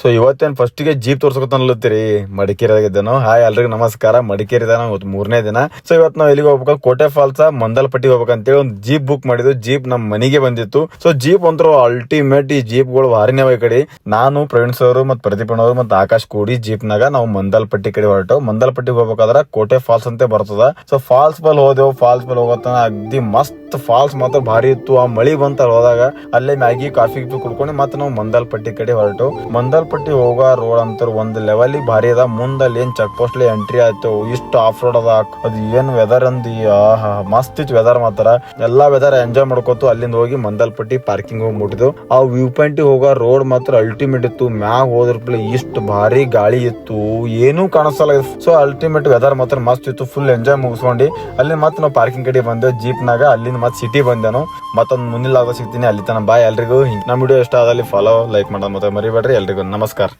So ಇವತ್ತೇನ್ first ಗೆ jeep ತೋರ್ಸ್ಕೊತಾನಲ್ಲತ್ತೀರಿ ಮಡಿಕೇರಿಯಾಗಿದ್ದೇನೋ. Hi ಎಲ್ರಿಗೂ ನಮಸ್ಕಾರ. ಮಡಿಕೇರಿದಾನ ಇವತ್ತು 3ನೇ ದಿನ. ಸೊ ಇವತ್ತು ನಾವು ಎಲ್ಲಿಗೆ ಹೋಗ್ಬೇಕು, ಕೋಟೆ ಫಾಲ್ಸ್ ಮಂದಲ್ಪಟ್ಟಿಗೆ ಹೋಗ್ಬೇಕಂತೇಳಿ ಒಂದು ಜೀಪ್ ಬುಕ್ ಮಾಡಿದ್ವಿ. ಜೀಪ್ ನಮ್ ಮನೆಗೆ ಬಂದಿತ್ತು. ಸೊ ಜೀಪ್ ಅಂತೂ ಅಲ್ಟಿಮೇಟ್. ಈ ಜೀಪ್ ಗಳು ವಾರಿನೇ ಈ ಕಡೆ ನಾನು ಪ್ರವೀಣ್ ಸರ್ ಮತ್ ಪ್ರದೀಪಣ್ಣ ಅವರು ಮತ್ ಆಕಾಶ್ ಕೂಡಿ ಜೀಪ್ ನಾಗ ನಾವು ಮಂದಲ್ಪಟ್ಟಿ ಕಡೆ ಹೊರಟವು. ಮಂದಲ್ಪಟ್ಟಿಗೆ ಹೋಗ್ಬೇಕಾದ್ರ ಕೋಟೆ ಫಾಲ್ಸ್ ಅಂತ ಬರ್ತದ. ಸೊ ಫಾಲ್ಸ್ ಬಲ್ ಹೋದೆವು. ಫಾಲ್ಸ್ ಬಲ್ ಹೋಗತ್ತಾನ ಅಗ್ದಿ ಮಸ್ತ್ ಫಾಲ್ಸ್ ಮಾತ್ರ ಭಾರಿ ಇತ್ತು. ಆ ಮಳಿ ಬಂತ ಹೋದಾಗ ಅಲ್ಲೇ ಮ್ಯಾಗಿ ಕಾಫಿ ಕುಡ್ಕೊಂಡು ಮತ್ತೆ ನಾವು ಮಂದಲ್ಪಟ್ಟಿ ಕಡೆ ಹೊರಟು. ಮಂದಲ್ಪಟ್ಟಿ ಹೋಗೋ ರೋಡ್ ಅಂತ ಒಂದ್ ಲೆವೆಲ್ ಭಾರಿ ಅದ. ಮುಂದಲ್ಲಿ ಏನ್ ಚೆಕ್ ಪೋಸ್ಟ್ ಎಂಟ್ರಿ ಆಯ್ತು. ಇಷ್ಟು ಆಫ್ ರೋಡ್ ಅದ. ಅದು ಏನ್ ವೆದರ್ ಅಂದಿ ಮಸ್ತ್ ಇತ್ತು ವೆದರ್ ಮಾತ್ರ. ಎಲ್ಲಾ ವೆದರ್ ಎಂಜಾಯ್ ಮಾಡ್ಕೋತು ಅಲ್ಲಿಂದ ಹೋಗಿ ಮಂದಲ್ಪಟ್ಟಿ ಪಾರ್ಕಿಂಗ್ ಹೋಗಿ ಮುಟ್ಟಿದ್ವು. ಆ ವ್ಯೂ ಪಾಯಿಂಟ್ ಹೋಗೋ ರೋಡ್ ಮಾತ್ರ ಅಲ್ಟಿಮೇಟ್ ಇತ್ತು. ಮ್ಯಾಗ ಹೋದ್ರ ಇಷ್ಟು ಭಾರಿ ಗಾಳಿ ಇತ್ತು, ಏನೂ ಕಾಣಿಸಲ್ಲ. ಸೊ ಅಲ್ಟಿಮೇಟ್ ವೆದರ್ ಮಾತ್ರ ಮಸ್ತ್ ಇತ್ತು. ಫುಲ್ ಎಂಜಾಯ್ ಮುಗಿಸ್ಕೊಂಡು ಅಲ್ಲಿ ಮತ್ತೆ ನಾವು ಪಾರ್ಕಿಂಗ್ ಕಡೆ ಬಂದೆವು ಜೀಪ್ ನಾಗ. ಅಲ್ಲಿಂದ ಮತ್ತೆ ಸಿಟಿ ಬಂದೆನು. ಮತ್ತೊಂದು ಮುಂದಿನ ಸಿಗ್ತೀನಿ. ಅಲ್ಲಿ ತನ ಬಾಯ್ ಎಲ್ರಿಗೂ. ನಮ್ಮ ವಿಡಿಯೋ ಇಷ್ಟ ಆದಲ್ಲಿ ಫಾಲೋ ಲೈಕ್ ಮಾಡೋದು ಮತ್ತೆ ಮರಿಬೇಡ್ರಿ. ಎಲ್ರಿಗೂ ನಮಸ್ಕಾರ.